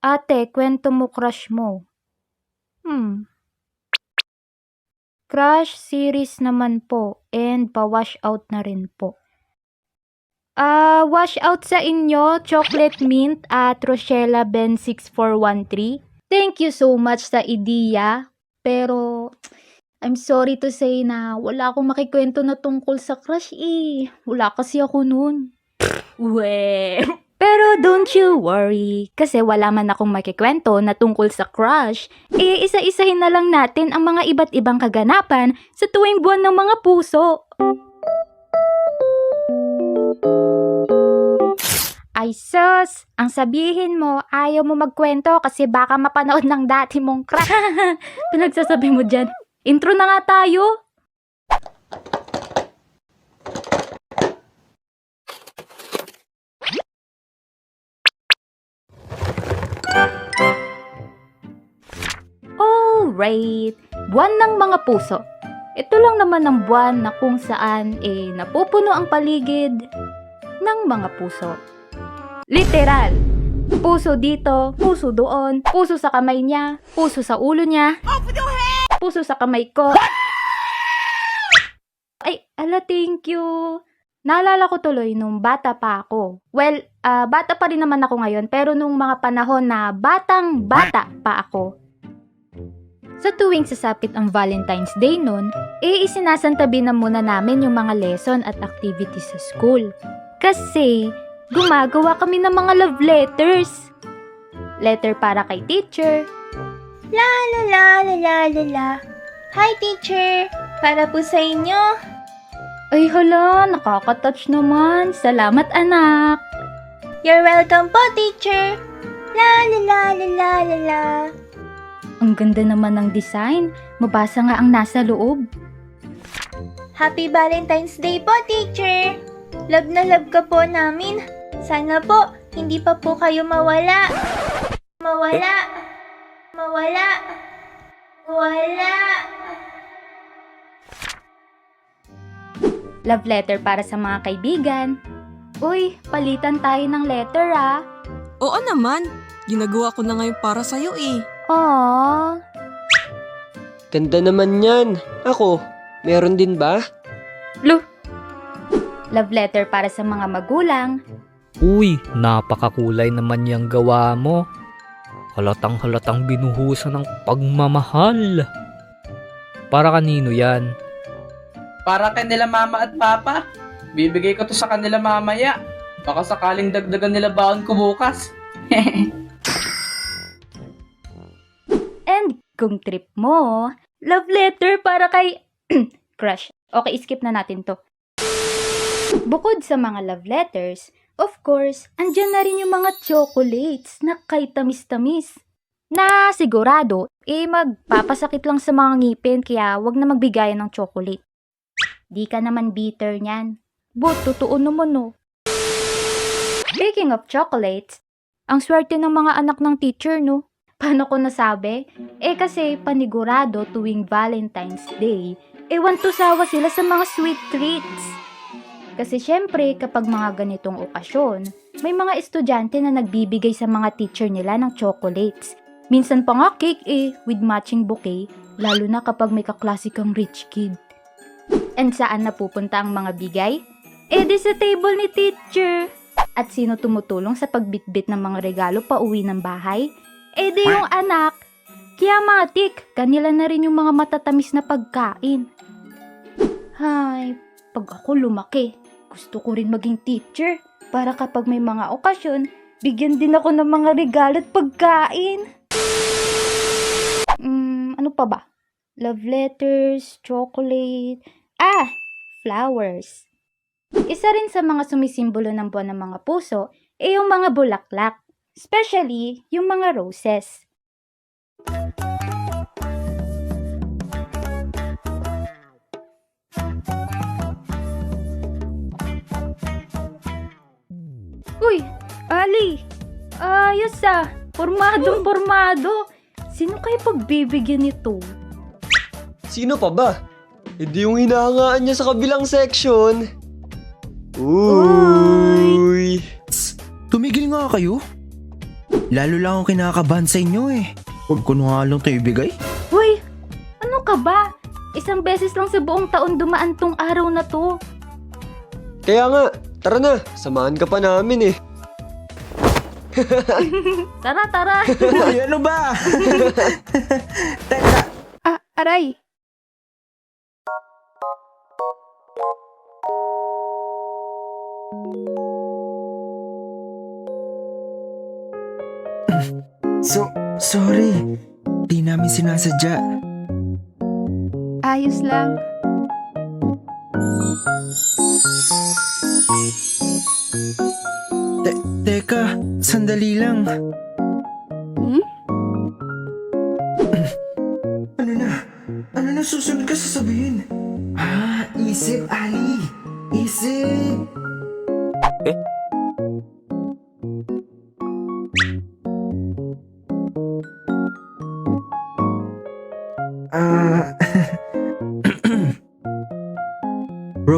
Ate, kwento mo crush mo. Crush series naman po and pa-wash out na rin po. Wash out sa inyo, Chocolate Mint at Rochella Ben 6413. Thank you so much sa ideya. Pero I'm sorry to say na wala akong makikwento na tungkol sa crush eh. Wala kasi ako nun. We. Pero don't you worry, kasi wala man akong makikwento na tungkol sa crush, isa-isahin na lang natin ang mga iba't ibang kaganapan sa tuwing buwan ng mga puso. Ay sus, ang sabihin mo, ayaw mo magkwento kasi baka mapanood ng dati mong crush. Pinagsasabi mo dyan, intro na nga tayo. Alright, buwan ng mga puso. Ito lang naman ang buwan na kung saan napupuno ang paligid ng mga puso. Literal. Puso dito, puso doon, puso sa kamay niya, puso sa ulo niya, puso sa kamay ko. Ay, thank you. Naalala ko tuloy nung bata pa ako. Well, bata pa rin naman ako ngayon, pero nung mga panahon na batang-bata pa ako. Sa tuwing sasapit ang Valentine's Day nun, isinasantabi na muna namin yung mga lesson at activities sa school. Kasi, gumagawa kami ng mga love letters. Letter para kay teacher. La la la la la la la. Hi teacher, para po sa inyo. Ay hala, nakaka-touch naman. Salamat anak. You're welcome po teacher. La la la la la la la. Ang ganda naman ng design. Mabasa nga ang nasa loob. Happy Valentine's Day po teacher. Love na love ka po namin. Sana po, hindi pa po kayo mawala. Mawala. Mawala. Wala. Love letter para sa mga kaibigan. Uy, palitan tayo ng letter ah. Oo naman, ginagawa ko na ngayon para sa'yo eh. Aww. Ganda naman yan. Ako, meron din ba? Love letter para sa mga magulang. Uy, napakakulay naman yung gawa mo. Halatang binuhusan ng pagmamahal. Para kanino yan? Para kanila mama at papa. Bibigay ko to sa kanila mamaya. Baka sakaling dagdagan nila baon ko bukas. And kung trip mo, love letter para kay crush. Okay, skip na natin to. Bukod sa mga love letters, of course, andyan na rin yung mga chocolates na kay tamis-tamis. Na sigurado, magpapasakit lang sa mga ngipin kaya wag na magbigayan ng chocolate. Di ka naman bitter niyan. But, totoo naman no. Speaking of chocolates, ang swerte ng mga anak ng teacher no. Paano ko nasabi? Kasi panigurado tuwing Valentine's Day, wantusawa sila sa mga sweet treats. Kasi syempre, kapag mga ganitong okasyon, may mga estudyante na nagbibigay sa mga teacher nila ng chocolates. Minsan pa nga cake with matching bouquet, lalo na kapag may kaklase kang rich kid. And saan napupunta ang mga bigay? Di sa table ni teacher. At sino tumutulong sa pagbitbit ng mga regalo pa uwi ng bahay? Di yung anak. Kaya matik, kanila na rin yung mga matatamis na pagkain. Hay, pag ako lumaki, gusto ko rin maging teacher para kapag may mga okasyon, bigyan din ako ng mga regalo at pagkain. Ano pa ba? Love letters, chocolate, flowers. Isa rin sa mga sumisimbolo ng buwan ng mga puso yung mga bulaklak, especially yung mga roses. Uy, Ali! Ayos Pormadong-pormado! Sino kayo pagbibigyan nito? Sino pa ba? Hindi yung hinahangaan niya sa kabilang section. Uy! Tumigil nga kayo. Lalo lang ako kinakabahan sa inyo eh. Huwag ko na nga lang ito ibigay. Hoy, ano ka ba? Isang beses lang sa buong taon dumaan tong araw na to. Kaya nga, tara na, samahan ka pa namin eh. Tara, tara. Uy, ano ba? Teka, Aray. sorry. Di namin sinasadya. Ayos lang. Teka, sandali lang. Ano na? Ano na susunod ka sasabihin? Isip, Ali. Isip.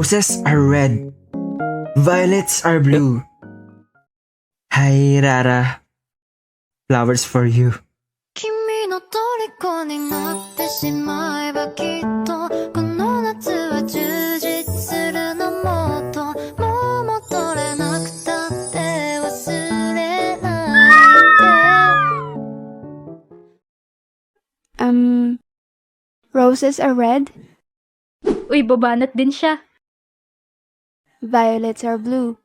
Roses are red. Violets are blue. Hi, Rara. Flowers for you. 君の虜になってしまえばきっとこの夏は充実するのもっともう戻れなくたって忘れないで Roses are red, Uy, babanat din siya. violets are blue.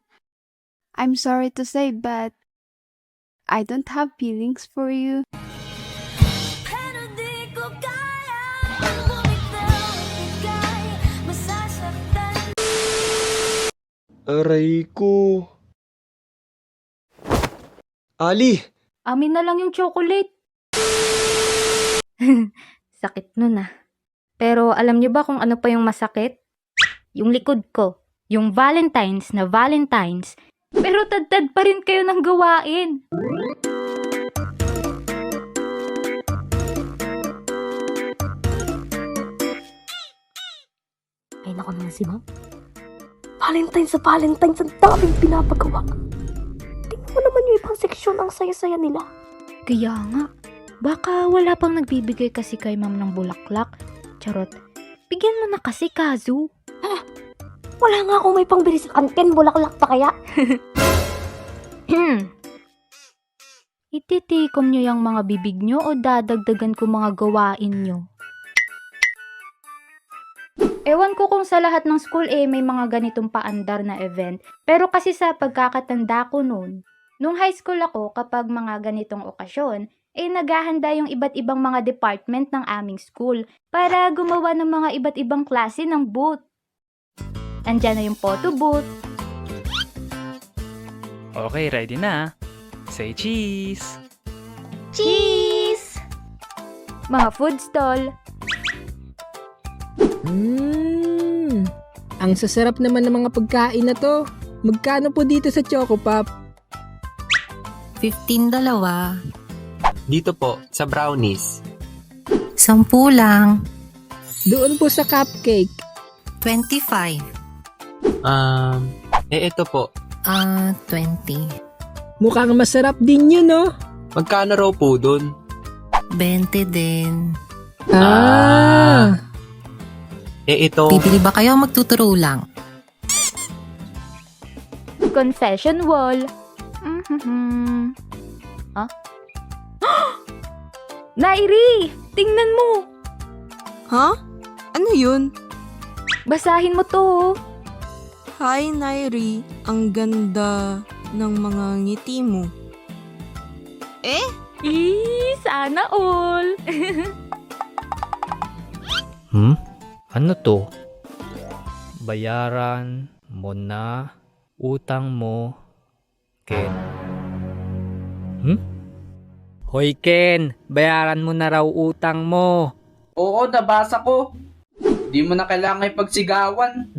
I'm sorry to say, but I don't have feelings for you. Pero di ko kaya bumitaw ibigay masasaktan Aray ko. Ali, Amin na lang yung chocolate. Sakit nun ah. Pero alam niyo ba kung ano pa yung masakit? Yung likod ko. Yung Valentine's na Valentine's. Pero tad-tad pa rin kayo ng gawain. Ay, naku naman si Ma'am. Valentine's sa Valentine's, ang daming pinapagawa. Tingnan mo naman yung ibang seksyon, ang saya-saya nila. Kaya nga. Baka wala pang nagbibigay kasi kay ma'am ng bulaklak. Charot. Bigyan mo na kasi, Kazu. Wala nga akong may pangbili sa kantin, bulaklak pa kaya. Ititikom nyo yung mga bibig nyo o dadagdagan ko mga gawain nyo? Ewan ko kung sa lahat ng school may mga ganitong paandar na event. Pero kasi sa pagkakatanda ko noon, nung high school ako kapag mga ganitong okasyon, naghahanda yung iba't ibang mga department ng aming school para gumawa ng mga iba't ibang klase ng booth. Andyan na yung photo booth, Okay, ready na. Say cheese! cheese, mga food stall, Ang sasarap naman ng mga pagkain na to. Magkano po dito sa Choco Pop? 15 dalawa Dito po, sa brownies. 10 lang Doon po sa cupcake. 25 Ito po. 20 Mukhang masarap din yun, no? Magkano raw po dun? 20 din Ito. Bibili ba kayo o magtuturo lang? confession wall. Nairi! Tingnan mo! Ha? Ano yun? Basahin mo to. Hi, Nairi. Ang ganda ng mga ngiti mo. Sana all. Ano to? Bayaran mo na utang mo, Ken. Hoy Ken, bayaran mo na raw utang mo. Oo, nabasa ko. Di mo na kailangan ipagsigawan.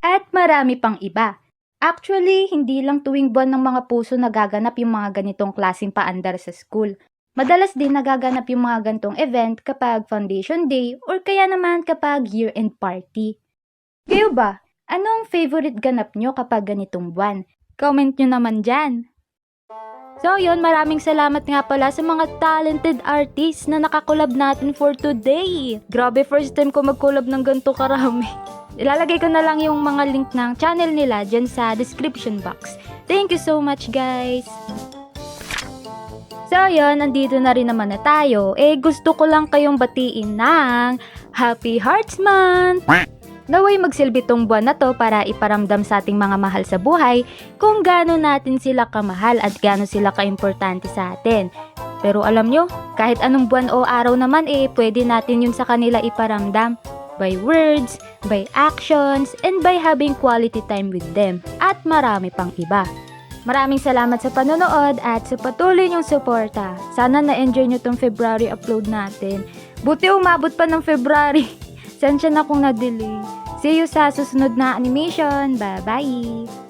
At marami pang iba. Actually, hindi lang tuwing buwan ng mga puso nagaganap yung mga ganitong klaseng paandar sa school. Madalas din nagaganap yung mga ganitong event kapag foundation day or kaya naman kapag year-end party. Kayo ba? Anong favorite ganap nyo kapag ganitong buwan? Comment nyo naman dyan. So yun, maraming salamat nga pala sa mga talented artists na nakakolab natin for today. Grabe, first time ko magkolab ng ganito karami. Ilalagay ko na lang yung mga link ng channel nila dyan sa description box. Thank you so much guys! So yun, nandito na rin naman na tayo. Gusto ko lang kayong batiin ng Happy Hearts Month! Naway magsilbi tong buwan na to para iparamdam sa ating mga mahal sa buhay kung gaano natin sila kamahal at gaano sila kaimportante sa atin. Pero alam nyo, kahit anong buwan o araw naman pwede natin yun sa kanila iparamdam. By words, by actions, and by having quality time with them. At marami pang iba. Maraming salamat sa panonood at sa patuloy niyong suporta. Sana na-enjoy nyo tong February upload natin. Buti umabot pa ng February. Sensya na kung na-delay. See you sa susunod na animation. Bye-bye!